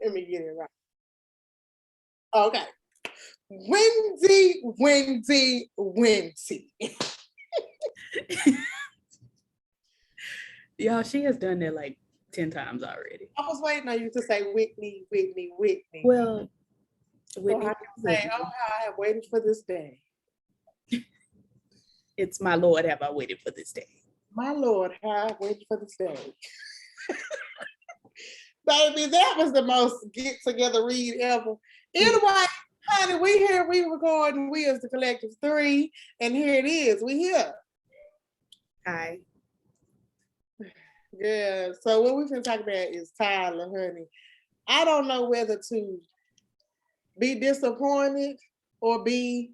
Let me get it right. Okay. Wendy. Y'all, she has done that like 10 times already. I was waiting on you to say Whitney. Well, Whitney, so I can say, oh, how I have waited for this day. It's my Lord, have I waited for this day. My Lord, how I waited for this day. Baby, that was the most get together read ever. Anyway, honey, we here, we recording, we as the Collectiv3ly, and here it is, we here. Hi. Yeah, so what we're going to talk about is Tyler, honey. I don't know whether to be disappointed or be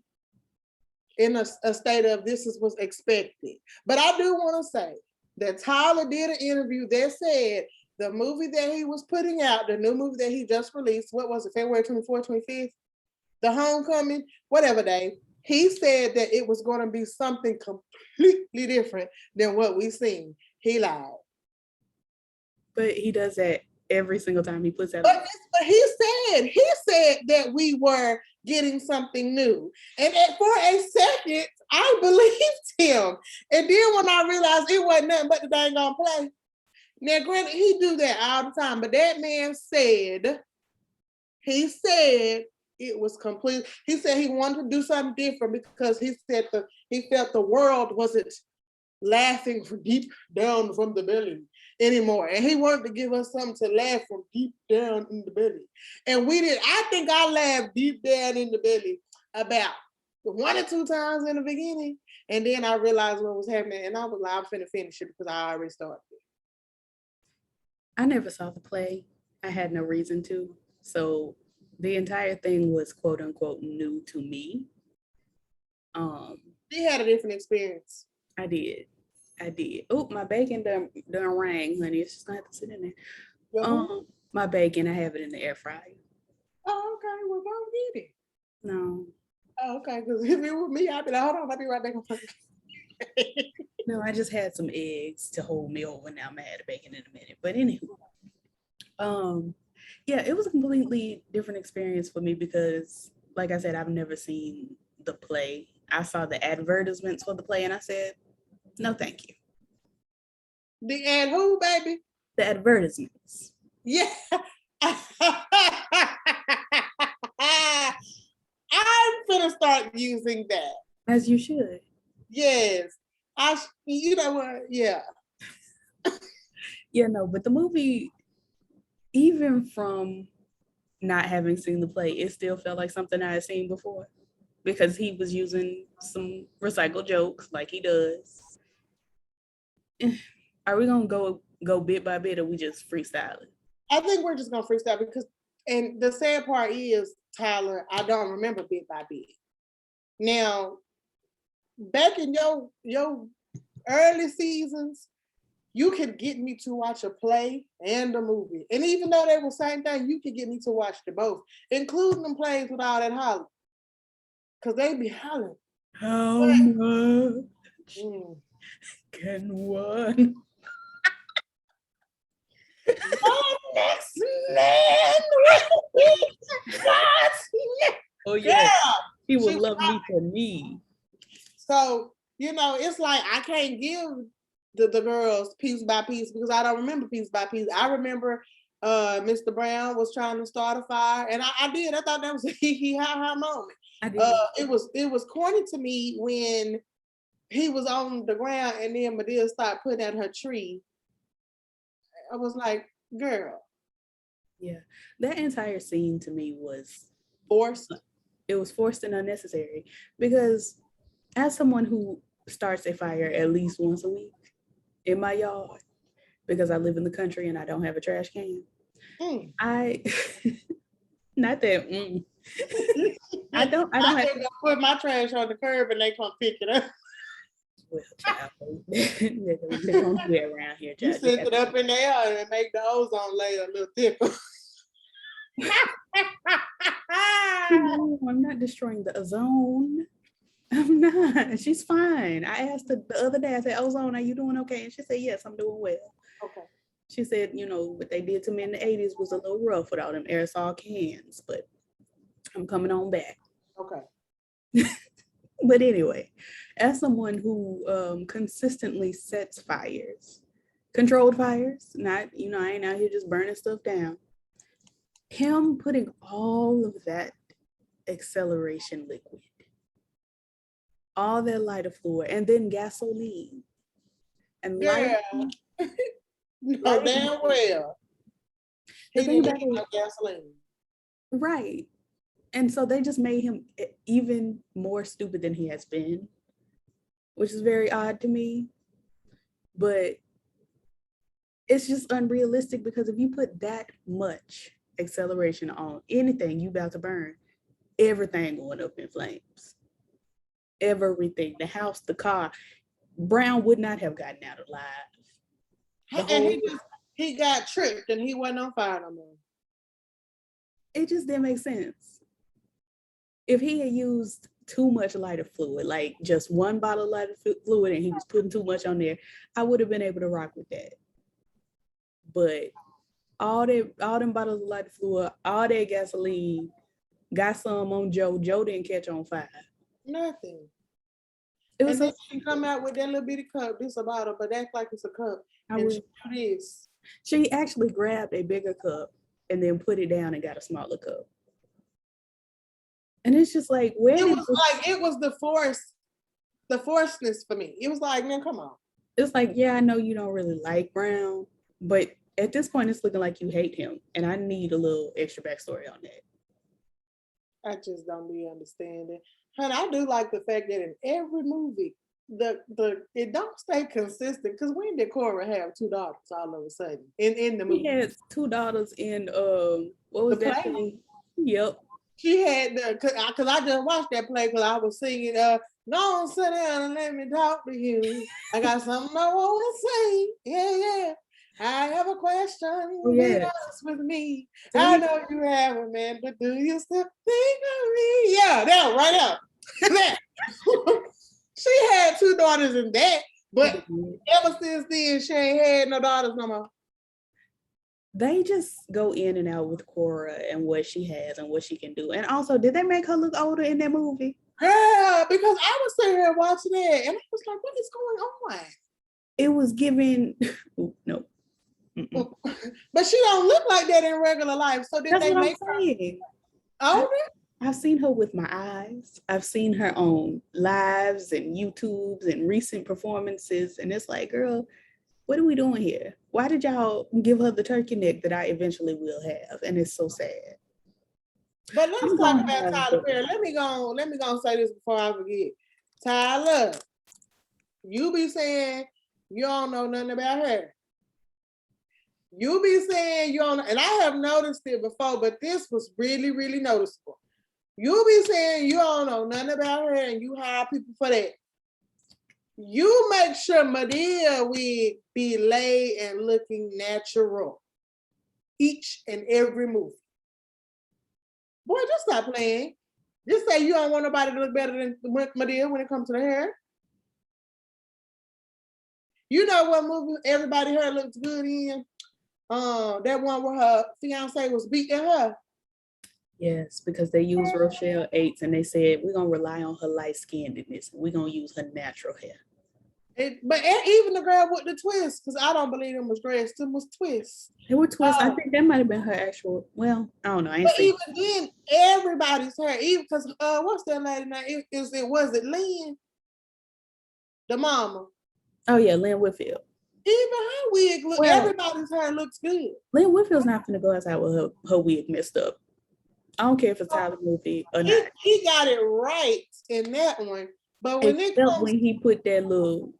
in a state of this is what's expected. But I do want to say that Tyler did an interview that said the movie that he was putting out, the new movie that he just released, what was it, February 24th, 25th? The Homecoming, whatever day, he said that it was going to be something completely different than what we've seen. He lied. But he does that every single time he puts out. But he said that we were getting something new. And for a second, I believed him. And then when I realized it wasn't nothing but the dang on play. Now, granted, he do that all the time, but that man said, it was complete. He said he wanted to do something different because he said he felt the world wasn't laughing from deep down from the belly anymore. And he wanted to give us something to laugh from deep down in the belly. And we did. I think I laughed deep down in the belly about 1 or 2 times in the beginning. And then I realized what was happening. And I was like, I'm finna finish it because I already started it. I never saw the play. I had no reason to. So the entire thing was quote unquote new to me. She had a different experience. I did. Oh, my bacon done rang, honey. It's just gonna have to sit in there. My bacon, I have it in the air fryer. Oh, okay. Well, go get it. No. Oh, okay. Because if it was me, I'd be like, hold on, I'll be right back. No, I just had some eggs to hold me over. Now I'm gonna add the bacon in a minute. But anywho, yeah, it was a completely different experience for me because, like I said, I've never seen the play. I saw the advertisements for the play and I said, no, thank you. The ad who, baby? The advertisements. Yeah. I'm gonna start using that. As you should. Yes. You know what? Yeah. Yeah, no, but the movie, even from not having seen the play, it still felt like something I had seen before because he was using some recycled jokes like he does. Are we gonna go bit by bit or we just freestyling? I think we're just gonna freestyle because, and the sad part is, Tyler, I don't remember bit by bit. Now, back in your early seasons, you could get me to watch a play and a movie. And even though they were the same thing, you could get me to watch the both, including them plays with all that hollering. Because they be hollering. How much can one? Oh, next man will be God's. Oh, yeah. He would love me for me. So, it's like I can't give the girls piece by piece because I don't remember piece by piece. I remember Mr. Brown was trying to start a fire, and I did. I thought that was a hee ha moment. It was corny to me when he was on the ground and then Madea started putting out her tree. I was like, girl. Yeah, that entire scene to me was forced. It was forced and unnecessary because as someone who starts a fire at least once a week in my yard, because I live in the country and I don't have a trash can, I not that I don't have to put my trash on the curb and they come pick it up. Well, child, they don't do it around here, child. You send it up in the air and make the ozone layer a little thicker. No, I'm not destroying the ozone. I'm not. She's fine. I asked her the other day, I said, Ozone, are you doing okay? And she said, yes, I'm doing well. Okay. She said, what they did to me in the 80s was a little rough with all them aerosol cans, but I'm coming on back. Okay. But anyway, as someone who consistently sets fires, controlled fires, not, I ain't out here just burning stuff down. Him putting all of that acceleration liquid, all that lighter fluid, and then gasoline. And Yeah. No, damn well. He didn't need no gasoline. Right. And so they just made him even more stupid than he has been, which is very odd to me. But it's just unrealistic because if you put that much acceleration on anything you about to burn, everything going up in flames. Everything, the house, the car. Brown would not have gotten out alive. And he got tripped and he wasn't on fire no more. It just didn't make sense. If he had used too much lighter fluid, like just one bottle of lighter fluid and he was putting too much on there, I would have been able to rock with that. But all them bottles of lighter fluid, all that gasoline, got some on Joe. Joe didn't catch on fire. Nothing. It was and then she come out with that little bitty cup. This a bottle, but act like it's a cup. She actually grabbed a bigger cup and then put it down and got a smaller cup. And it's just like, it was the forcedness for me. It was like, man, come on. It's like, yeah, I know you don't really like Brown, but at this point, it's looking like you hate him, and I need a little extra backstory on that. I just don't be understanding. And I do like the fact that in every movie, it don't stay consistent. Because when did Cora have two daughters all of a sudden in the movie? She had two daughters in what was that play? Yep. She had because I just watched that play because I was singing "No, sit down and let me talk to you. I got something I want to say. Yeah. I have a question. Be honest with me. So I know you have a man, but do you still think of me? Yeah, that right up. That. She had two daughters in that, but ever since then, she ain't had no daughters no more. They just go in and out with Cora and what she has and what she can do. And also, did they make her look older in that movie? Yeah, because I was sitting here watching it and I was like, what is going on? It was giving, no. But she don't look like that in regular life. So did they make her older? I've seen her with my eyes. I've seen her on lives and YouTubes and recent performances. And it's like, girl, what are we doing here? Why did y'all give her the turkey neck that I eventually will have? And it's so sad. But let's talk about Tyler Perry. Let me go say this before I forget. Tyler, you be saying you don't know nothing about her. You be saying you don't know, and I have noticed it before, but this was really, really noticeable. You be saying you don't know nothing about her and you hire people for that. You make sure Madea will be laid and looking natural each and every movie. Boy, just stop playing. Just say you don't want nobody to look better than Madea when it comes to the hair. You know what movie everybody hair looks good in? That one where her fiance was beating her. Yes, because they used Rochelle Aites and they said, we're going to rely on her light-skinnedness. We're going to use her natural hair. But even the girl with the twist, because I don't believe them was dreads, them was twists. They were twists. I think that might have been her actual, well, I don't know. But even then, everybody's hair, even because, what's that lady name? Was it Lynn? The mama. Oh, yeah, Lynn Whitfield. Even her wig, everybody's hair looks good. Lynn Whitfield's not going to go outside with her wig messed up. I don't care if it's Tyler movie or not. He got it right in that one. But when when he put that little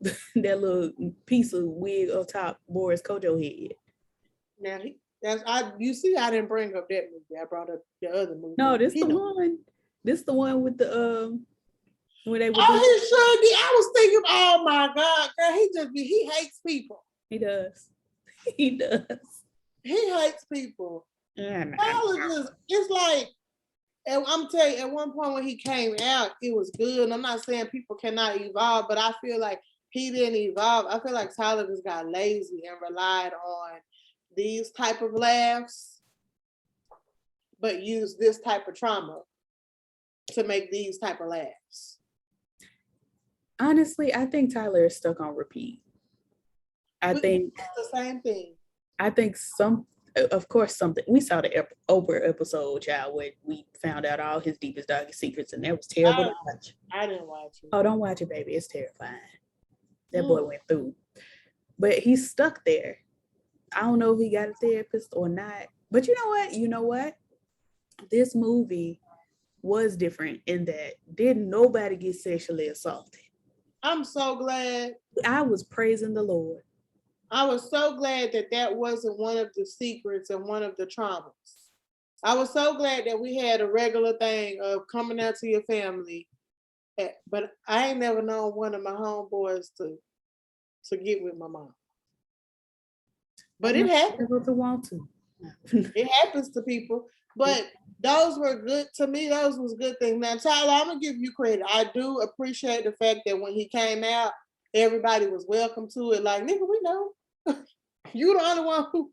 piece of wig on top Boris Kojo head. Now you see I didn't bring up that movie. I brought up the other movie. No, this the one with the when they were he sure did. I was thinking, oh my God, girl, he hates people. He does. He does. He hates people. Yeah, it's like, and I'm telling you, at one point when he came out, it was good. And I'm not saying people cannot evolve, but I feel like he didn't evolve. I feel like Tyler just got lazy and relied on these type of laughs, but use this type of trauma to make these type of laughs. Honestly, I think Tyler is stuck on repeat. I think the same thing. I think of course, something we saw the Oprah episode, child, where we found out all his deepest, darkest secrets, and that was terrible to watch. I didn't watch it. Oh, don't watch it, baby. It's terrifying. That boy went through. But he's stuck there. I don't know if he got a therapist or not. But you know what? You know what? This movie was different in that didn't nobody get sexually assaulted. I'm so glad. I was praising the Lord. I was so glad that that wasn't one of the secrets and one of the traumas. I was so glad that we had a regular thing of coming out to your family. But I ain't never known one of my homeboys to get with my mom. But it happens. To want to. It happens to people. But those were good to me. Those was good things. Now, Tyler, I'm gonna give you credit. I do appreciate the fact that when he came out, everybody was welcome to it. Like, nigga, we know. You the only one who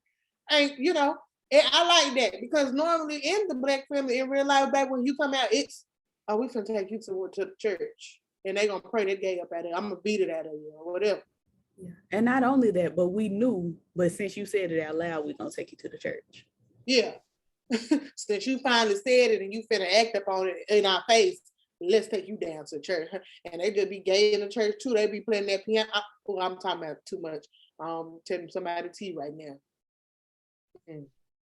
ain't, you know. And I like that because normally in the Black family, in real life, back when you come out, it's, oh, we finna take you to the church. And they gonna pray that gay up at it. I'm gonna beat it out of you or whatever. Yeah. And not only that, but we knew, but since you said it out loud, we're gonna take you to the church. Yeah. Since you finally said it and you finna act up on it in our face, let's take you down to church. And they just be gay in the church too. They be playing that piano. Oh, I'm talking about too much. Telling somebody tea right now.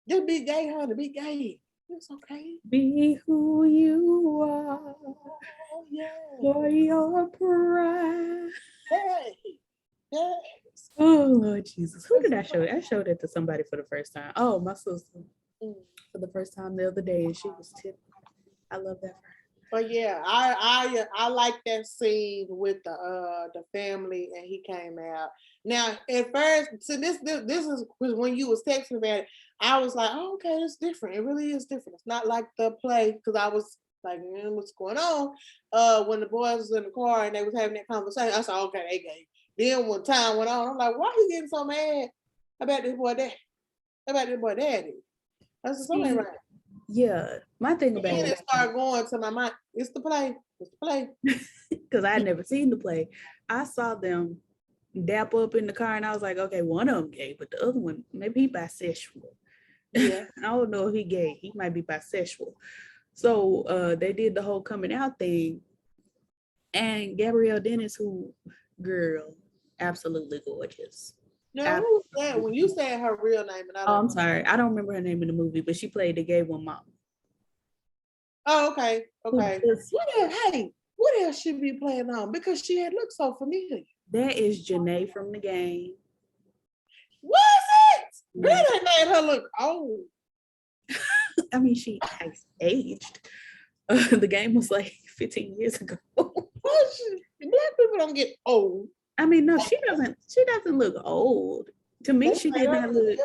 Just be gay, honey. Be gay. It's okay. Be who you are. Oh, yeah. For your pride. Hey. Yes. Oh, Lord Jesus. Who did I show it? I showed it to somebody for the first time. Oh, my sister. For the first time the other day, and she was tipped. I love that for her. But yeah, I like that scene with the family and he came out. Now at first, so this is when you was texting about it, I was like, oh, okay, it's different. It really is different. It's not like the play, because I was like, what's going on? When the boys was in the car and they was having that conversation, I said, okay, they gay. Then when time went on, I'm like, why he getting so mad about this boy daddy? I said, something ain't right. Yeah, my thing about it started going to my mind. It's the play. Because I had never seen the play. I saw them dap up in the car, and I was like, okay, one of them gay, but the other one, maybe he bisexual. Yeah, I don't know if he gay. He might be bisexual. So they did the whole coming out thing, and Gabrielle Dennis, who, girl, absolutely gorgeous. No, who's that? When you said her real name, and I'm sorry, I don't remember her name in the movie, but she played the gay one mom. Oh, okay. What else should be playing on? Because she had looked so familiar. That is Janae from The Game. Was it? Girl, that made her look old. I mean, she has aged. The Game was like 15 years ago. Black people don't get old. I mean, no, she doesn't look old. To me, she did not look.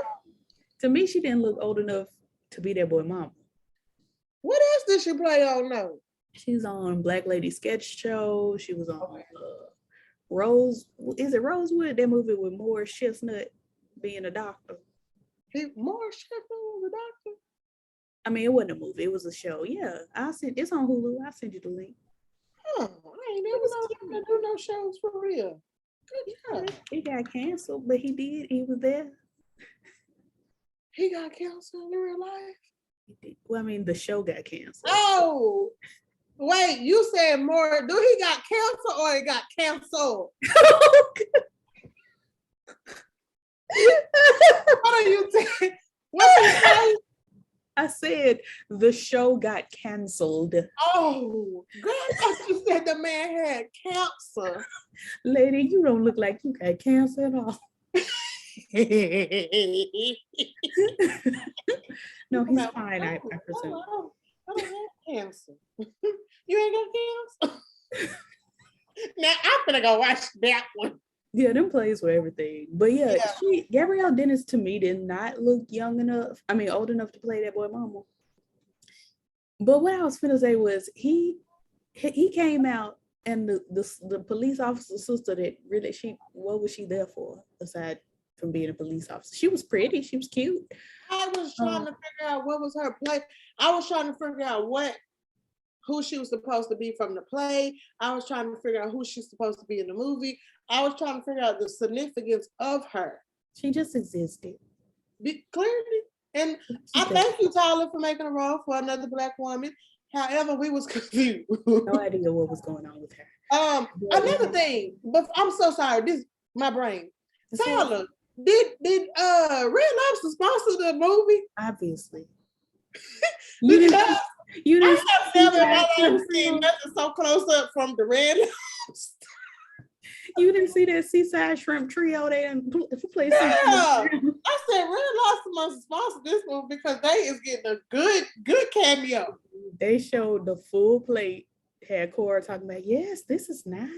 To me, she didn't look old enough to be that boy mama. What else did she play on now? She's on Black Lady Sketch Show. She was on Rose. Is it Rosewood? That movie with Morris Chestnut being a doctor. Morris Chestnut was a doctor? I mean, it wasn't a movie. It was a show. Yeah, it's on Hulu. I'll send you the link. I ain't never know him to do no shows for real. Good job. He got canceled, but he did. He was there. He got canceled in real life? Well, I mean, the show got canceled. Oh, wait, you said more. Do he got canceled or he got canceled? What are you saying? What's his name? I said the show got canceled. Oh, girl, I thought you said the man had cancer. Lady, you don't look like you got cancer at all. No, he's fine, I presume. I don't have cancer. You ain't got cancer? Now, I'm gonna go watch that one. Yeah, them plays were everything. But yeah. Gabrielle Dennis to me did not look old enough to play that boy mama. But what I was finna say was he came out, and the police officer sister that really what was she there for aside from being a police officer. She was pretty. She was cute. I was trying to figure out what was her play. I was trying to figure out who she was supposed to be from the play. I was trying to figure out who she's supposed to be in the movie. I was trying to figure out the significance of her. She just existed. Clearly. And I thank you, Tyler, for making a role for another Black woman. However, we was confused. No idea what was going on with her. Another thing, but I'm so sorry. This my brain. Tyler, did Red Lobster sponsor the movie? Obviously. You didn't I have never seen nothing so close up from the Red Lobster. You didn't see that Seaside Shrimp Trio they didn't play. Yeah, I said Red Lobster must sponsor this movie because they is getting a good cameo. They showed the full plate. Had Cora talking about, yes, this is nice.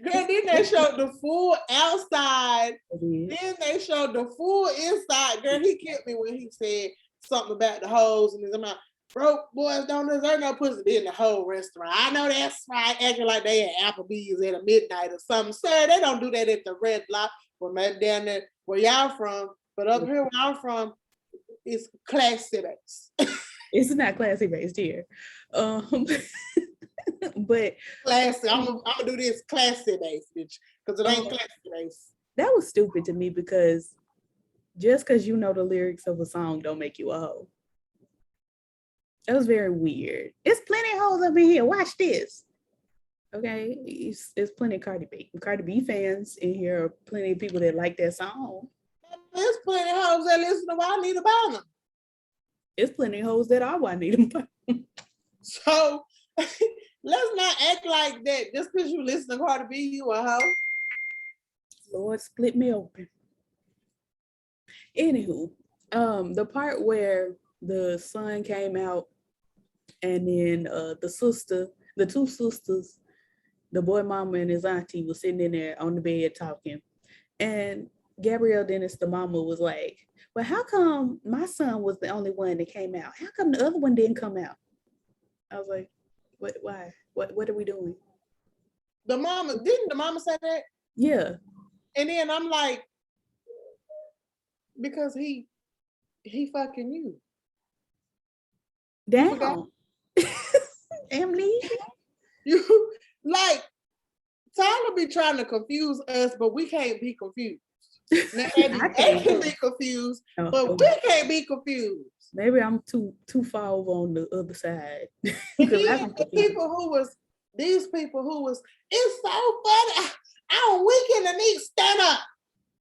Girl, then they showed the full outside. Then they showed the full inside. Girl, he killed me when he said something about the hoes and his mouth. Broke boys don't deserve no pussy in the whole restaurant. I know that's right, acting like they at Applebee's at a midnight or something. Sir, they don't do that at the Red Lobster. Well, maybe down there where y'all from, but up here where I'm from, it's classy based. It's not classy based here. But classy. I'm gonna do this classy based, bitch, because it ain't classy based. That was stupid to me because just because you know the lyrics of a song don't make you a hoe. That was very weird. It's plenty of hoes up in here. Watch this. Okay, it's plenty of Cardi B fans in here. Plenty of people that like that song. There's plenty of hoes that listen to Juanita Bynum. There's plenty of hoes that are Juanita Bynum. So let's not act like that. Just because you listen to Cardi B, you a hoe. Lord, split me open. Anywho, the part where the son came out and then the two sisters, the boy mama and his auntie was sitting in there on the bed talking. And Gabrielle Dennis, the mama, was like, well, how come my son was the only one that came out? How come the other one didn't come out? I was like, why? What are we doing? Didn't the mama say that? Yeah. And then I'm like, because he fucking you. Damn. Amnesia. You like Tyler be trying to confuse us, but we can't be confused. Now, they can be confused, but we can't be confused. Maybe I'm too far over on the other side. These people who was, it's so funny. I'm weak in the knee, stand up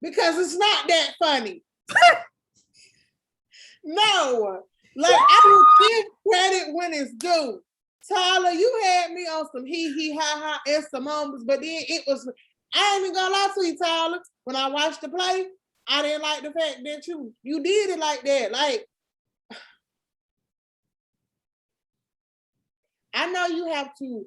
because it's not that funny. No, like I will give credit when it's due. Tyler, you had me on some hee ha ha and some moments, but then I ain't even gonna lie to you, Tyler. When I watched the play, I didn't like the fact that you did it like that. Like, I know you have to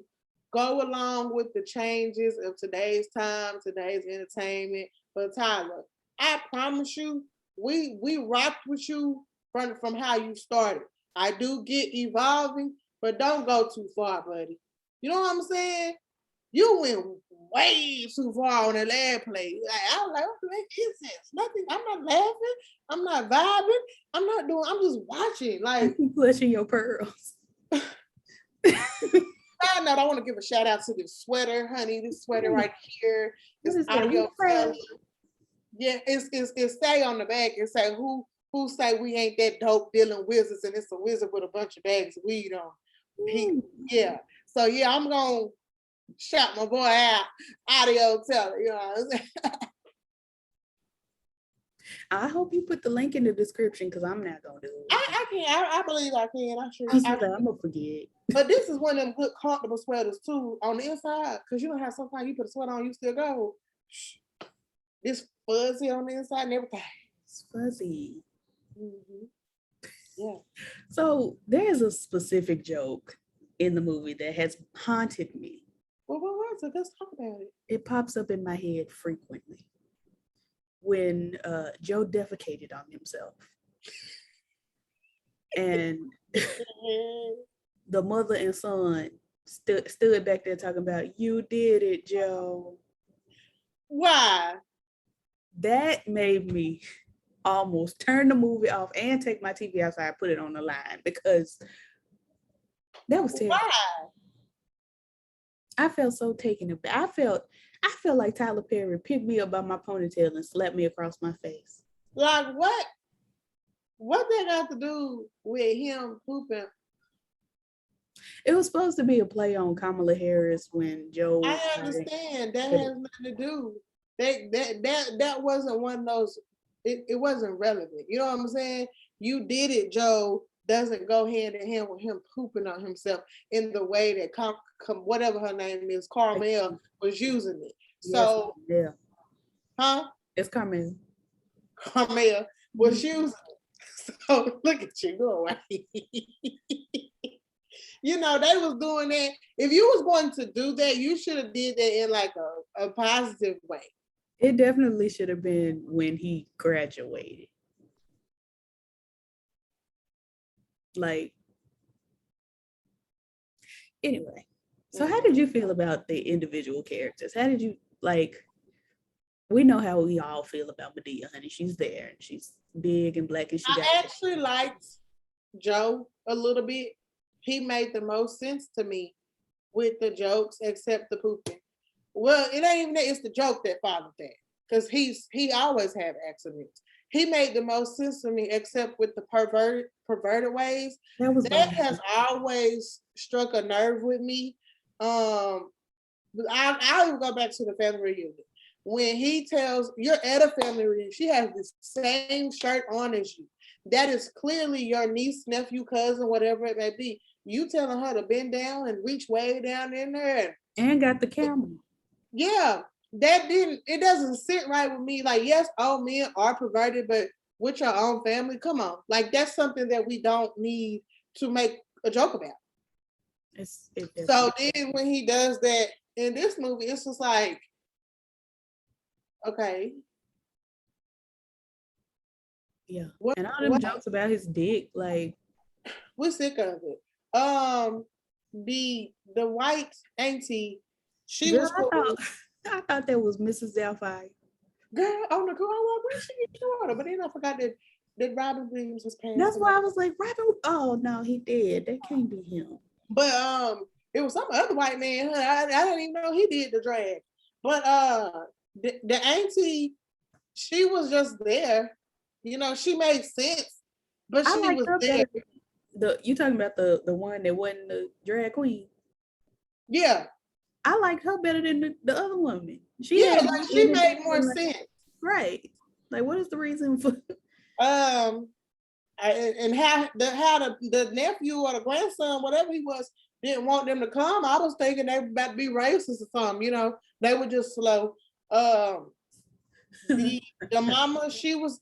go along with the changes of today's time, today's entertainment, but Tyler, I promise you, we rocked with you from how you started. I do get evolving, but don't go too far, buddy. You know what I'm saying? You went way too far on the last play. Like, I was like, what is this? Nothing. I'm not laughing. I'm not vibing. I'm just watching. Like, clutching your pearls. I want to give a shout out to this sweater, honey. This sweater right here. It's audio. Yeah, it's say on the back. It say who say we ain't that dope dealing wizards, and it's a wizard with a bunch of bags of weed on. Yeah. So yeah, I'm gonna shout my boy out, audio teller. You know what I'm saying? I hope you put the link in the description because I'm not gonna do it. I can. I believe I can. I'm gonna forget. But this is one of them good comfortable sweaters too on the inside, because you know how sometimes you put a sweater on, you still go. It's fuzzy on the inside and everything. It's fuzzy. Mm-hmm. Yeah. So there's a specific joke in the movie that has haunted me. Well, what was it? Let's talk about it. It pops up in my head frequently. When Joe defecated on himself. And the mother and son stood back there talking about, you did it, Joe. Why? that made me almost turn the movie off and take my TV outside, put it on the line, because that was terrible. Why? I felt so taken aback. I felt like Tyler Perry picked me up by my ponytail and slapped me across my face. Like what? What that got to do with him pooping? It was supposed to be a play on Kamala Harris when Joe. I understand that has nothing to do. That wasn't one of those. It wasn't relevant. You know what I'm saying? You did it, Joe. Doesn't go hand in hand with him pooping on himself in the way that whatever her name is, Carmel, was using it. So, yes, yeah. Huh? It's Carmel. Carmel was using it. So look at you, go away. You know, they was doing that. If you was going to do that, you should have did that in like a positive way. It definitely should have been when he graduated. Like, anyway, so how did you feel about the individual characters? How did you, like, we know how we all feel about Madea, honey. She's there and she's big and black and I actually liked Joe a little bit. He made the most sense to me with the jokes, except the pooping. Well, it ain't even that, it's the joke that followed that. Because he always have accidents. He made the most sense to me, except with the perverted ways. That has always struck a nerve with me. I'll even go back to the family reunion. When he tells, you're at a family reunion, she has the same shirt on as you. That is clearly your niece, nephew, cousin, whatever it may be. You telling her to bend down and reach way down in there. And got the camera. Yeah. It doesn't sit right with me. Like, yes, all men are perverted, but with your own family, come on. Like, that's something that we don't need to make a joke about. So then when he does that in this movie, it's just like, okay. Yeah. And all them jokes about his dick, like, we're sick of it. The white auntie, she was cool. I thought that was Mrs. Doubtfire. Girl, on the car, where she get your order? But then I forgot that Robin Williams was paying. That's why I was like, Robin. Oh no, he did. That can't be him. But it was some other white man. I didn't even know he did the drag. But the auntie, she was just there. You know, she made sense. But she was there. You talking about the one that wasn't the drag queen? Yeah. I liked her better than the other woman. She made more sense. Right. Like, what is the reason for and how the nephew or the grandson, whatever he was, didn't want them to come? I was thinking they were about to be racist or something, you know. They were just slow. The mama, she was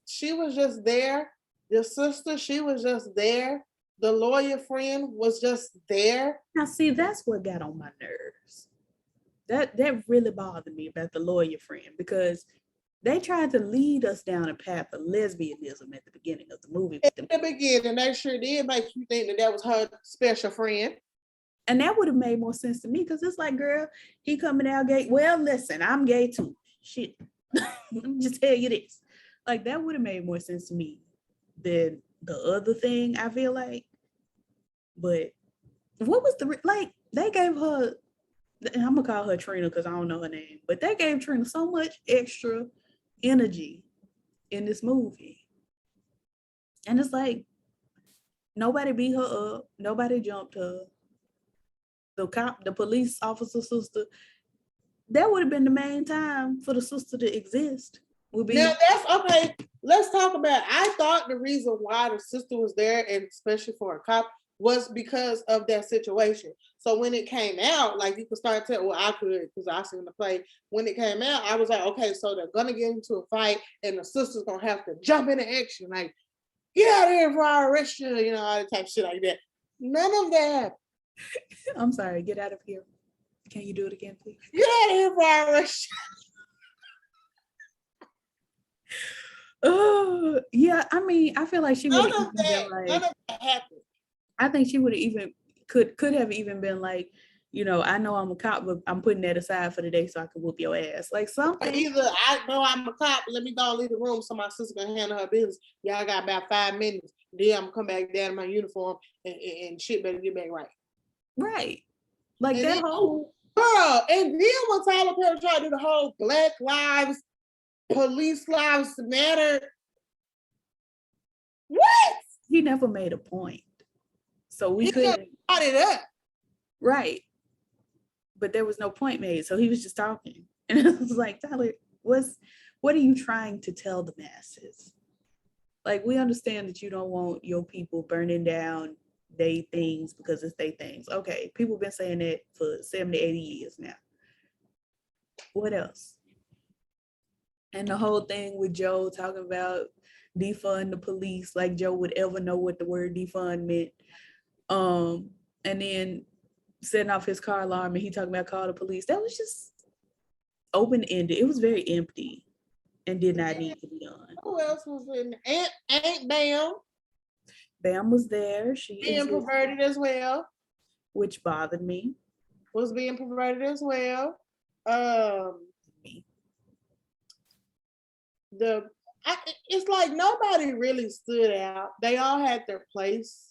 just there. The sister, she was just there. The lawyer friend was just there. Now, see, that's what got on my nerves. That really bothered me about the lawyer friend, because they tried to lead us down a path of lesbianism at the beginning of the movie. At the beginning, they sure did make you think that was her special friend. And that would have made more sense to me, because it's like, girl, he coming out gay. Well, listen, I'm gay too. Shit. Let me just tell you this. Like, that would have made more sense to me than the other thing, I feel like. But what was they gave her, I'm gonna call her Trina because I don't know her name, but they gave Trina so much extra energy in this movie. And it's like, nobody beat her up, nobody jumped her. The police officer sister, that would have been the main time for the sister to exist. Now that's okay. Let's talk about, I thought the reason why the sister was there, and especially for a cop, was because of that situation. So when it came out, like, you could start telling, well, I could, because I seen the play. When it came out, I was like, okay, so they're gonna get into a fight and the sister's gonna have to jump into action, like, get out of here before I arrest you, you know, all that type of shit like that. None of that. I'm sorry, get out of here. Can you do it again, please? Get out of here before I arrest you. Oh, yeah, I mean, I feel like she would have none of that happened. I think she would have even could have even been like, you know, I know I'm a cop, but I'm putting that aside for the day so I can whoop your ass. Like something. Either I know I'm a cop, let me go leave the room so my sister can handle her business. Y'all got about 5 minutes. Then I'm gonna come back down in my uniform and shit better get back right. Right. Like And that then, whole girl, and then when Tyler Perry tried to do the whole Black Lives, Police Lives Matter, what? he never made a point. So we He couldn't brought it up. right. But there was no point made. So he was just talking. And it was like, Tyler, what are you trying to tell the masses? Like, we understand that you don't want your people burning down they things because it's they things. Okay, people been saying that for 70, 80 years now. What else? And the whole thing with Joe talking about defund the police, like Joe would ever know what the word defund meant. And then setting off his car alarm and he talking about call the police. That was just open-ended. It was very empty and did not need to be done. Who else was in there? Aunt Bam Bam was there. She being existed, perverted as well. which bothered me. Was being perverted as well. It's like nobody really stood out. They all had their place,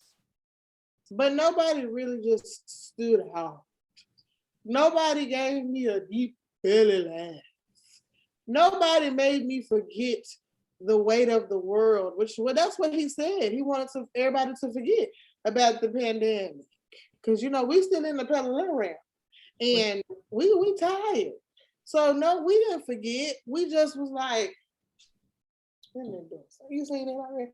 but nobody really just stood out. Nobody gave me a deep belly laugh. Nobody made me forget the weight of the world, that's what he said. He wanted everybody to forget about the pandemic. Because we still in the parallel realm. And we tired. So no, we didn't forget. We just was like, you seen it already?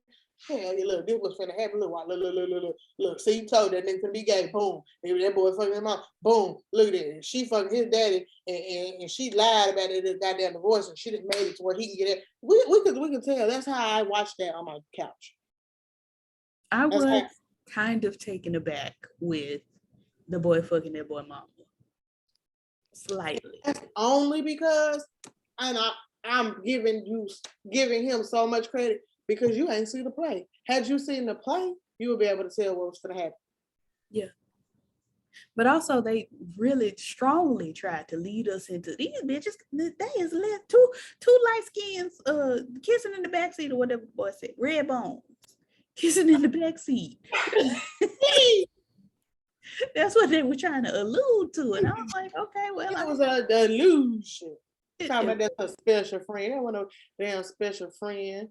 Hell, look, this was finna happen. Look. See, you told that nigga to be gay. Boom. Maybe that boy fucking his mom. Boom. Look at it. She fucking his daddy, and she lied about it. The goddamn divorce, and she just made it to where he can get it. We can tell. That's how I watched that on my couch. I was kind of taken aback with the boy fucking that boy mama. Slightly. That's only because, and I'm giving him so much credit because you ain't seen the play. Had you seen the play, you would be able to tell what was going to happen. Yeah. But also, they really strongly tried to lead us into these bitches. They is left two light skins kissing in the backseat or whatever the boy said. Red bones kissing in the backseat. That's what they were trying to allude to. And I was like, okay, well. It was a delusion. Talking about that's a special friend. I want a damn special friend.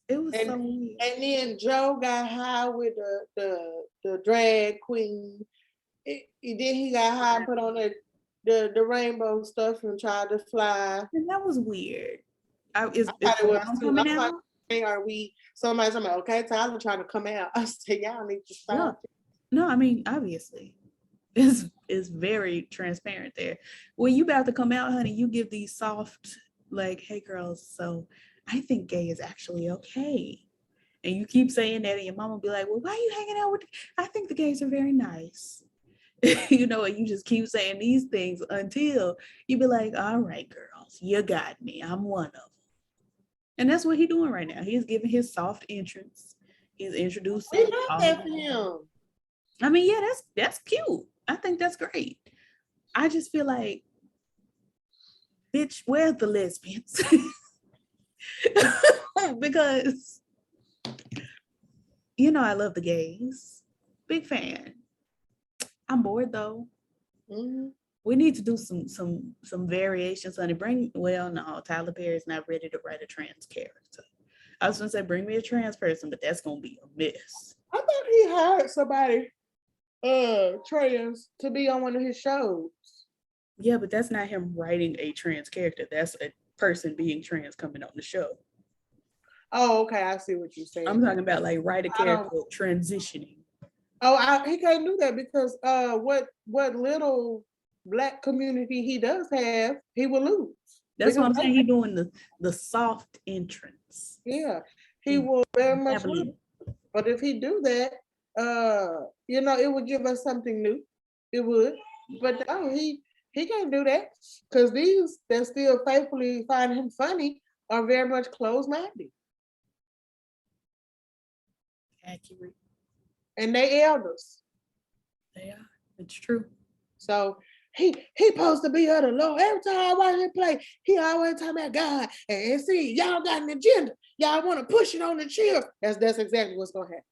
It was so weird. And then Joe got high with the drag queen. Then he got high and put on the rainbow stuff and tried to fly. And that was weird. Is coming out? Are we somebody okay, Tyler trying to come out? I said, y'all need to stop. No, I mean, obviously. It's very transparent there. When you about to come out, honey, you give these soft, like, hey girls, so I think gay is actually okay. And you keep saying that, and your mom will be like, well, why are you hanging out with I think the gays are very nice. And you just keep saying these things until you be like, all right, girls, you got me. I'm one of them. And that's what he's doing right now. He's giving his soft entrance. He's introducing. We love that for him. I mean, yeah, that's cute. I think that's great. I just feel like, bitch, where's the lesbians? Because, I love the gays. Big fan. I'm bored though. Mm-hmm. We need to do some variations on it. No, Tyler Perry's not ready to write a trans character. I was gonna say bring me a trans person, but that's gonna be a mess. I thought he hired somebody trans to be on one of his shows. Yeah, but that's not him writing a trans character. That's a person being trans coming on the show. Oh, okay. I see what you're saying. I'm talking about like write a character transitioning. Oh, he can't do that because what little Black community he does have, he will lose. That's what I'm saying. He's doing the soft entrance. Yeah, he will very much lose. But if he do that, it would give us something new. It would. But no, he can't do that because these that still faithfully find him funny are very much closed-minded. Accurate. And they elders. They are. It's true. So he supposed to be of the Lord. Every time I watch him play, he always talking about God. And see, y'all got an agenda. Y'all want to push it on the children. That's exactly what's gonna happen.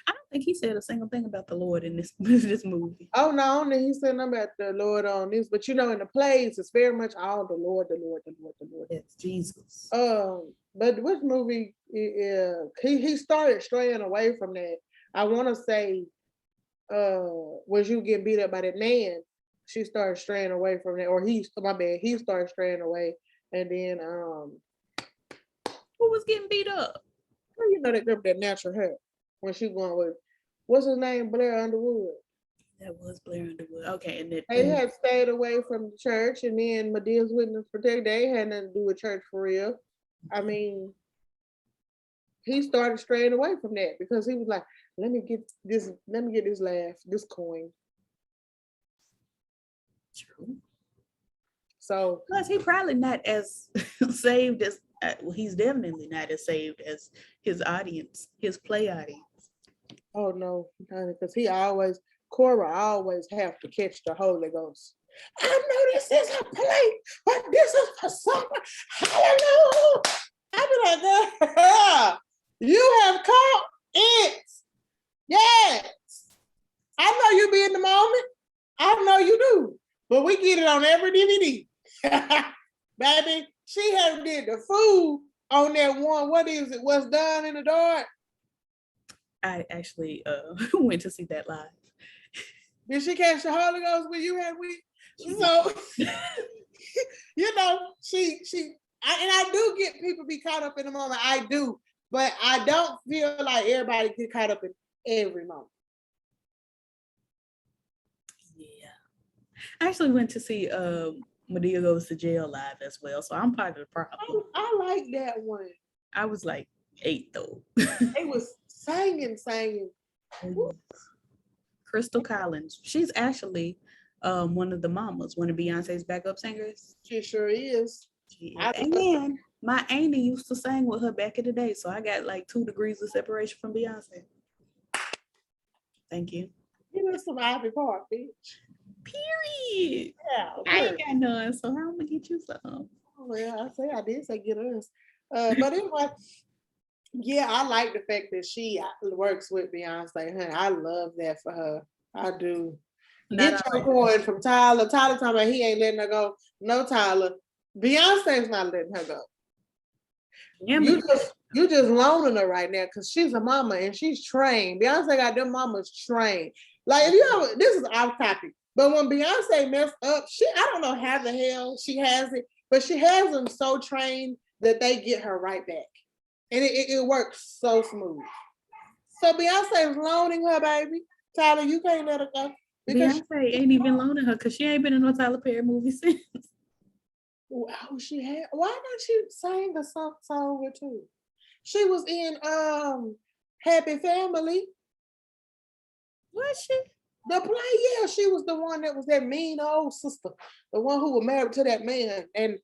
I don't think he said a single thing about the Lord in this this movie. Oh no, only he said nothing about the Lord on this, but in the plays, it's very much all the Lord, the Lord, the Lord, the Lord. It's Jesus. But which movie? He started straying away from that. I want to say, was you getting beat up by that man? She started straying away from that, or he started straying away, and then who was getting beat up? Well, that girl with that natural hair when she going with what's his name, Blair Underwood. That was Blair Underwood. Okay, and they had stayed away from the church, and then Medea's Witness Protect. They had nothing to do with church for real. I mean, he started straying away from that because he was like, "Let me get this this coin." True. So plus, he probably not as saved as. He's definitely not as saved as his audience, his play audience. Oh no, because Cora always have to catch the Holy Ghost. I know this is a play, but this is for someone. Hallelujah. I be like, girl, you have caught it. Yes. I know you be in the moment. I know you do. But we get it on every DVD. Baby, she have did the food on that one. What is it? What's done in the dark? I actually went to see that live. Did she catch the Holy Ghost when you had with? So, I do get people be caught up in the moment. I do, but I don't feel like everybody get caught up in every moment. Yeah, I actually went to see Madea Goes to Jail live as well, so I'm part of the problem. I like that one. I was like 8 though. They was singing. Crystal Collins. She's actually one of the mamas, one of Beyonce's backup singers. She sure is. And my auntie used to sing with her back in the day, so I got like 2 degrees of separation from Beyonce. Thank you. You know some Ivy Park, bitch. Period. Yeah, I ain't got none, so how am I gonna get you some? Well, I did say get us. But anyway, yeah, I like the fact that she works with Beyonce. Honey, I love that for her. I do. Get your coin from Tyler. Tyler talking about he ain't letting her go. No, Tyler. Beyonce's not letting her go. Yeah, you just loaning her right now because she's a mama and she's trained. Beyonce got them mamas trained. Like if you this is off topic, but when Beyonce messed up, I don't know how the hell she has it, but she has them so trained that they get her right back. And it works so smooth. So Beyonce is loaning her, baby. Tyler, you can't let her go. Beyonce ain't even loaning her because she ain't been in no Tyler Perry movie since. Oh, she had. Why not she sing a song with too? She was in Happy Family. Was she? The play, yeah, she was the one that was that mean old sister, the one who was married to that man, and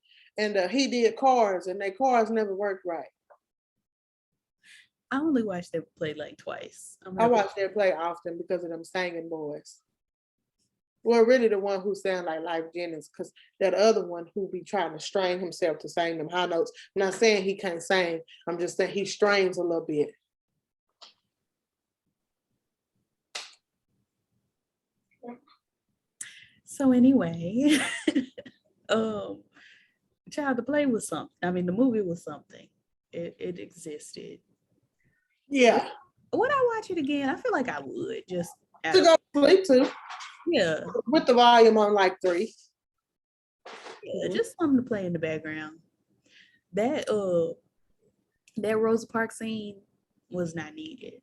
he did Cars, and their cars never worked right. I only watched their play like twice. I watch their play often because of them singing boys. Well, really the one who sound like Life Jennings, because that other one who be trying to strain himself to sing them high notes. I'm not saying he can't sing. I'm just saying he strains a little bit. So anyway, child, the play was something. I mean, the movie was something. It existed. Yeah. Would I watch it again? I feel like I would just to go sleep to. Yeah. With the volume on like 3. Yeah, just something to play in the background. That Rosa Parks scene was not needed.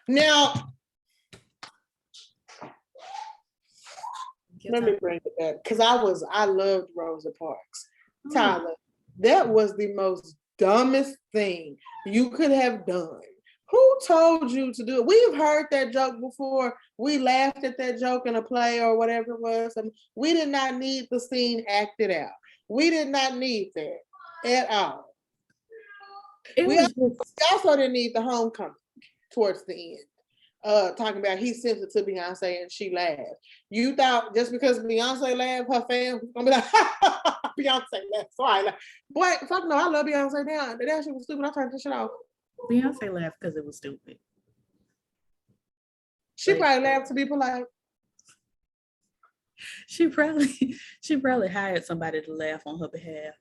Now, let me bring it back because I loved Rosa Parks. Tyler, that was the most dumbest thing you could have done. Who told you to do it? We've heard that joke before. We laughed at that joke in a play or whatever it was. We did not need the scene acted out. We did not need that at all. We also didn't need the homecoming towards the end. talking about he sent it to Beyonce and she laughed. You thought just because Beyonce laughed, her fans was gonna be like, Beyonce laughed. So I laughed. Boy, fuck no, I love Beyonce now. That shit was stupid. I turned this shit off. Beyonce laughed because it was stupid. She probably laughed to be polite. She probably hired somebody to laugh on her behalf.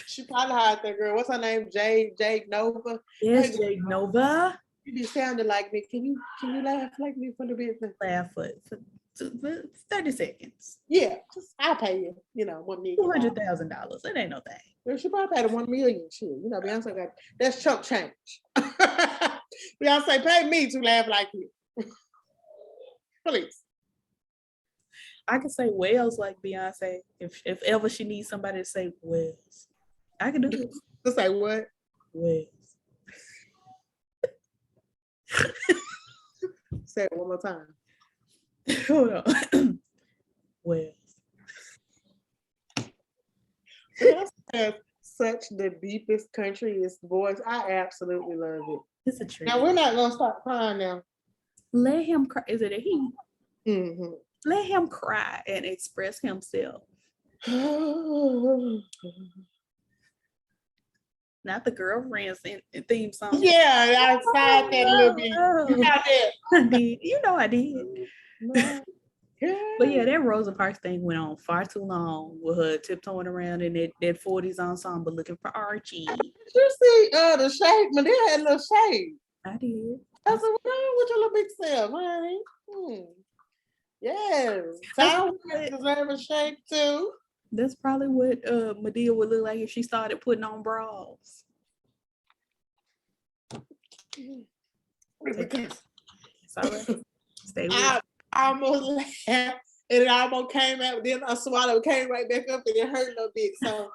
She probably hired that girl. What's her name? Jade Nova. Yes, Jade Nova. You be sounding like me. Can you laugh like me for the business? Laugh for 30 seconds. Yeah, I'll pay you. $1 million. $200,000. It ain't no thing. Well, she probably paid $1 million. Shit, Beyonce got that's chump change. Beyonce paid me to laugh like you. Please. I can say Wells like Beyonce if ever she needs somebody to say Wells. I can do it. To say what? Wells. Say it one more time. Hold on. Wells. Has such the deepest, countryest voice. I absolutely love it. It's a treat. Now we're not gonna stop crying now. Let him cry. Is it a he? Mm-hmm. Let him cry and express himself. Not the girlfriend's theme song. Yeah, I tried that a little bit. You got that? I did. You know I did. No. But yeah, that Rosa Parks thing went on far too long with her tiptoeing around in that 40s ensemble looking for Archie. Did you see the shade? Madea had a little shade. I did. I said, what's wrong with your little big self, honey? Yes. Town deserve a shake too. That's probably what Madea would look like if she started putting on bras. Sorry. Stay with I almost laughed and it almost came out, then I swallowed, came right back up and it hurt a little bit. So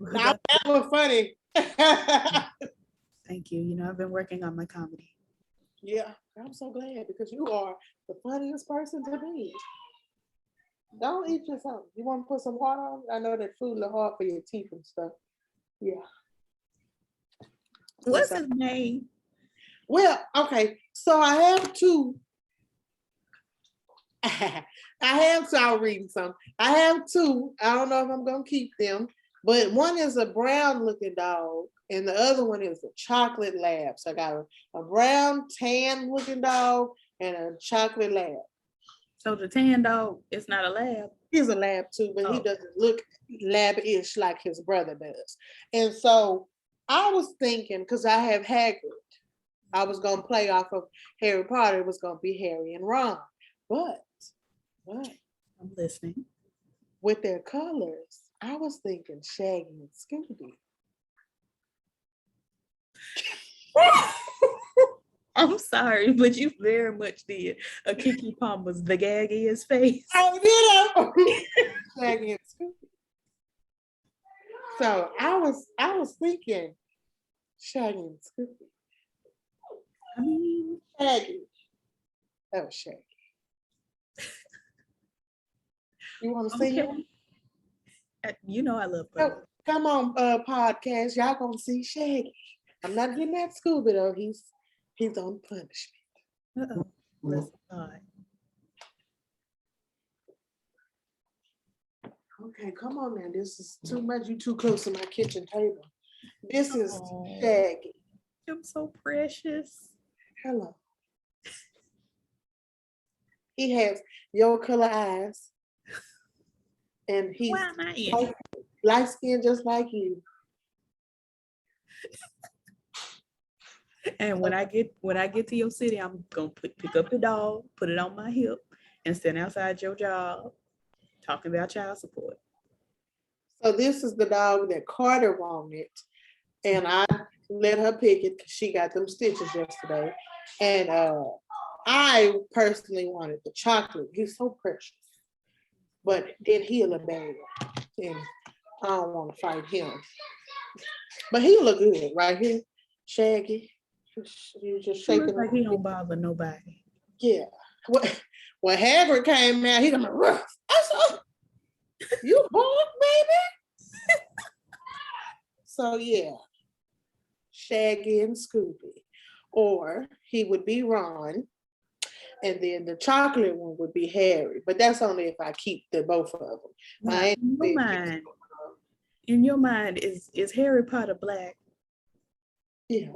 now that was funny. Thank you. I've been working on my comedy. Yeah, I'm so glad because you are the funniest person to me. Don't eat yourself. You want to put some water on? I know that food is hard for your teeth and stuff. Yeah. What's his name? Well, okay. So I have two. I'm reading some. I have two. I don't know if I'm going to keep them, but one is a brown looking dog and the other one is a chocolate lab. So I got a brown tan looking dog and a chocolate lab. So the tan dog is not a lab. He's a lab too, but he doesn't look lab-ish like his brother does. And so I was thinking, because I have Hagrid, I was going to play off of Harry Potter. It was going to be Harry and Ron. But I'm listening. With their colors, I was thinking Shaggy and Scooby. I'm sorry, but you very much did a Kiki Palmer's the gag in his face. Oh, did I? Shaggy and Scooby. So I was thinking Shaggy and Scooby. I mean, Shaggy. That was Shaggy. You want to see him? I love both. Come on, podcast. Y'all gonna see Shaggy. I'm not getting that Scooby though. He's on punishment. Uh-oh. Bless God. Okay, come on now. This is too much. You too close to my kitchen table. This is Shaggy. I'm so precious. Hello. He has your color eyes. And he's light skinned just like you. And when I get to your city, I'm gonna pick up the dog, put it on my hip, and stand outside your job talking about child support. So this is the dog that Carter wanted, and I let her pick it because she got them stitches yesterday. And I personally wanted the chocolate. He's so precious. But then he'll a bad one, and I don't want to fight him. But he look good right here, Shaggy. You just shaking like he don't bother nobody. Yeah. When Hagrid came out, he gonna rough. I said, "You hard, baby." So yeah, Shaggy and Scooby. or he would be Ron, and then the chocolate one would be Harry. But that's only if I keep the both of them. Now, I in your mind, is Harry Potter black? yeah.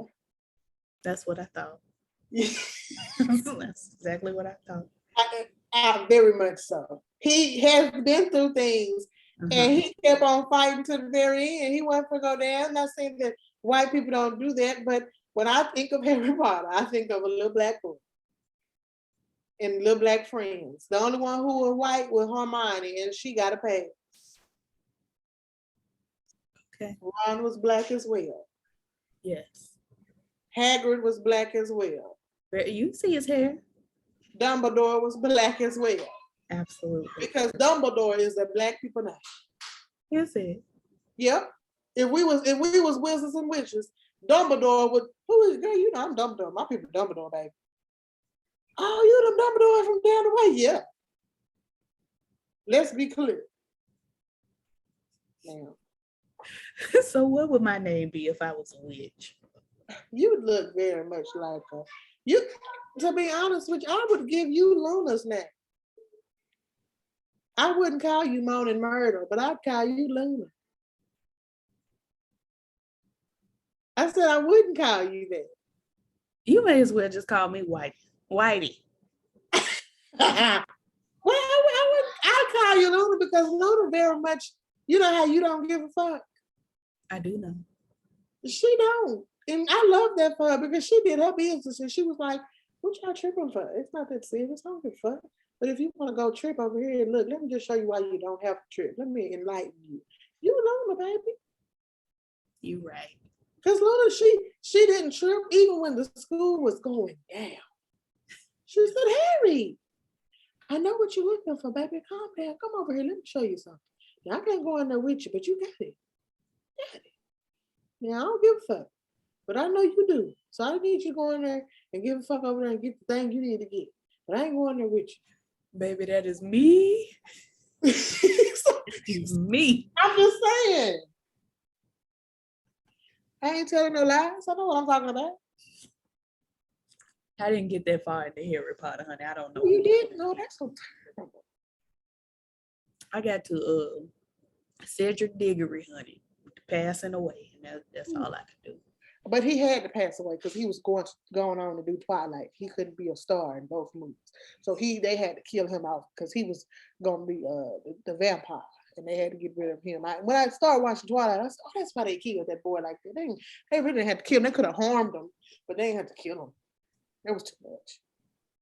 That's what I thought. That's exactly what I thought. I very much so. He has been through things, and he kept on fighting to the very end. He wasn't to go down. I'm not saying that white people don't do that, but when I think of Harry Potter, I think of a little black boy and little black friends. The only one who was white was Hermione, and she got a pass. Okay. Ron was black as well. Yes. Hagrid was black as well. You see his hair. Dumbledore was black as well. Absolutely. Because Dumbledore is a black people name. Yes, it. Yep. If we was wizards and witches, Dumbledore would. Who is girl? You know I'm Dumbledore. My people Dumbledore, baby. Oh, you the Dumbledore from down the way? Yeah. Let's be clear. Now. So what would my name be if I was a witch? You look very much like her. You, to be honest with you, I would give you Luna's name. I wouldn't call you Moan and Murder, but I'd call you Luna. I said I wouldn't call you that. You may as well just call me Whitey. Whitey. Well, I'd call you Luna because Luna very much, you know how you don't give a fuck? I do know. She don't. And I love that for her because she did her business and she was like, what y'all tripping for? It's not that serious. I don't give a fuck. But if you want to go trip over here, look, let me just show you why you don't have to trip. Let me enlighten you. You Luna, baby. You right. Because Luna, she didn't trip even when the school was going down. She said, Harry, I know what you're looking for, baby. Calm down. Come over here. Let me show you something. Now, I can't go in there with you, but you got it. Got it. Now, I don't give a fuck. But I know you do. So I need you to go in there and give a fuck over there and get the thing you need to get. But I ain't going there with you. Baby, that is me. Me. I'm just saying. I ain't telling no lies. I know what I'm talking about. I didn't get that far into Harry Potter, honey. I don't know. You did? No, that's so terrible. I got to Cedric Diggory, honey, passing away. And that's all I could do. But he had to pass away because he was going on to do Twilight. He couldn't be a star in both movies. So they had to kill him off because he was going to be the vampire. And they had to get rid of him. When I started watching Twilight, I said, oh, that's why they killed that boy like that. They really didn't have to kill him. They could have harmed him, but they didn't have to kill him. It was too much.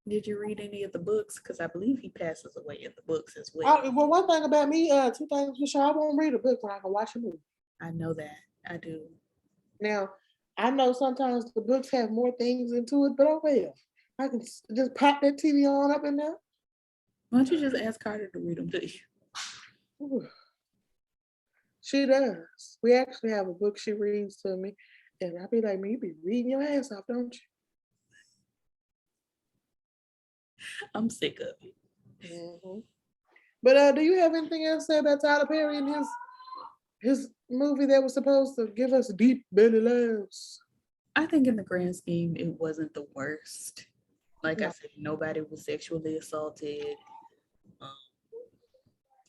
Did you read any of the books? Because I believe he passes away in the books as well. Well, one thing about me, 2 things for sure, I won't read a book when I can watch a movie. I know that. I do. Now, I know sometimes the books have more things into it, but oh well. I can just pop that TV on up in there. Why don't you just ask Carter to read them to you? Ooh. She does. We actually have a book she reads to me, and I'll be like, man, you be reading your ass off, don't you? I'm sick of it. Mm-hmm. But do you have anything else to say about Tyler Perry and his movie that was supposed to give us deep belly laughs? I think in the grand scheme, it wasn't the worst. Like I said, nobody was sexually assaulted.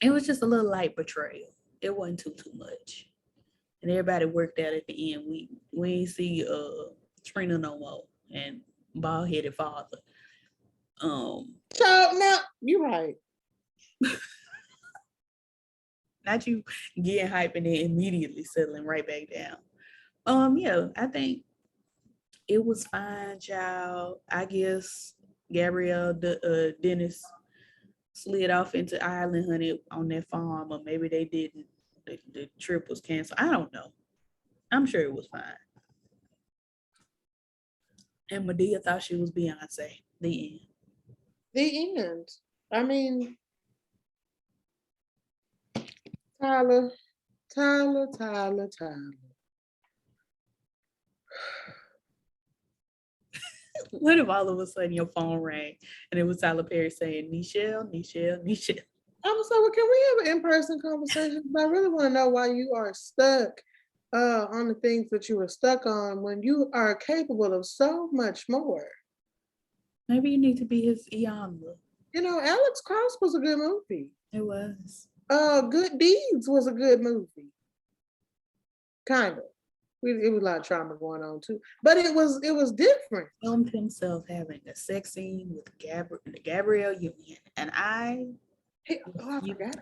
It was just a little light betrayal. It wasn't too much. And everybody worked out at the end. We ain't see Trina no more and bald-headed father. So now you're right. Not you getting hype and then immediately settling right back down. Yeah, I think it was fine, child. I guess Gabrielle Dennis slid off into Ireland, honey, on that farm, or maybe they didn't. The trip was canceled. I don't know. I'm sure it was fine. And Madea thought she was Beyonce. The end. The end. I mean, Tyler. What if all of a sudden your phone rang and it was Tyler Perry saying, Nichelle? I was like, well, can we have an in-person conversation? But I really want to know why you are stuck on the things that you were stuck on when you are capable of so much more. Maybe you need to be his Iyanla. You know, Alex Cross was a good movie. It was. Good Deeds was a good movie. Kind of. It was a lot of trauma going on too, but it was different. Filmed himself having a sex scene with the Gabrielle Union, and I I forgot.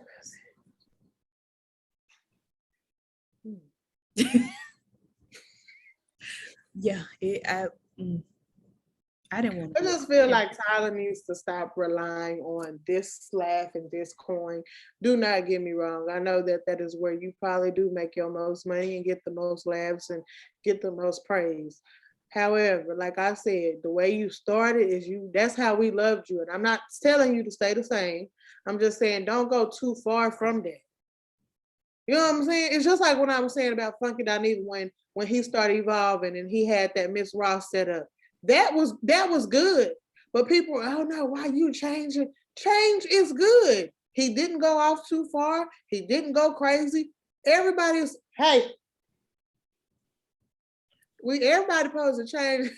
Yeah, I didn't want to. I just feel like Tyler needs to stop relying on this laugh and this coin. Do not get me wrong. I know that is where you probably do make your most money and get the most laughs and get the most praise. However, like I said, the way you started is that's how we loved you. And I'm not telling you to stay the same. I'm just saying don't go too far from that. You know what I'm saying? It's just like what I was saying about Funky Dineva when he started evolving and he had that Miss Ross set up. That was good. But people, oh no, why you changing? Change is good. He didn't go off too far. He didn't go crazy. Everybody's, hey, everybody supposed to change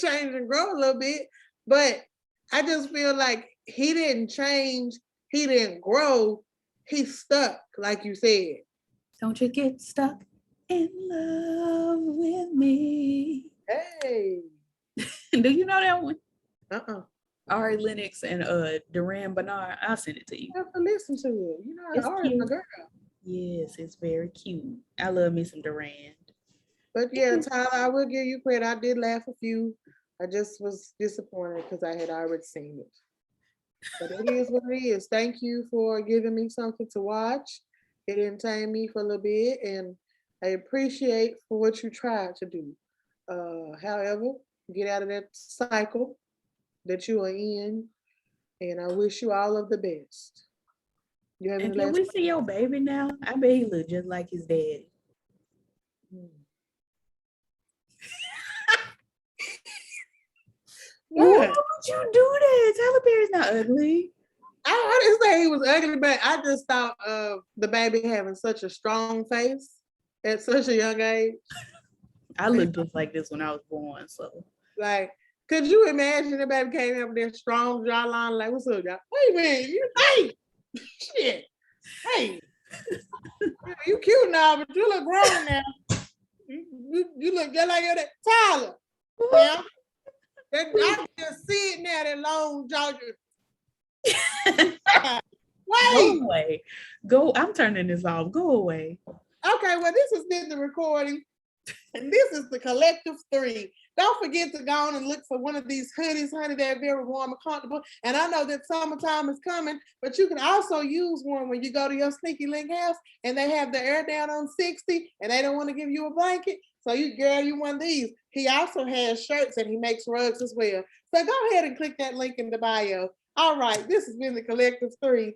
and grow a little bit. But I just feel like he didn't change, he didn't grow, he stuck, like you said. Don't you get stuck in love with me. Hey. Do you know that one? Uh-uh. Ari Lennox and Duran Bernard. I'll send it to you. I have to listen to it. You know, Ari's my girl. Yes, it's very cute. I love me some Duran. But yeah, Tyler, I will give you credit. I did laugh a few. I just was disappointed because I had already seen it. But it is what it is. Thank you for giving me something to watch. It entertained me for a little bit, and I appreciate for what you tried to do. However, get out of that cycle that you are in, and I wish you all of the best. You have And any can last? we see your baby now? I bet he look just like his daddy. Why would you do that? Tyler Perry's not ugly. I didn't say he was ugly, but I just thought of the baby having such a strong face at such a young age. I looked just like this when I was born, so. Like, could you imagine the baby came up with that strong jawline? Like, what's up, y'all? Wait a minute, hey, shit, hey, you cute now, but you look grown now. You look just like that Tyler. Yeah, I can see it now. That long jaw. Go away. Go. I'm turning this off. Go away. Okay, well, this has been the recording. And this is the Collectiv3ly. Don't forget to go on and look for one of these hoodies, honey. They're very warm and comfortable. And I know that summertime is coming, but you can also use one when you go to your sneaky link house and they have the air down on 60 and they don't want to give you a blanket. So you one of these. He also has shirts and he makes rugs as well. So go ahead and click that link in the bio. All right, this has been the Collectiv3ly.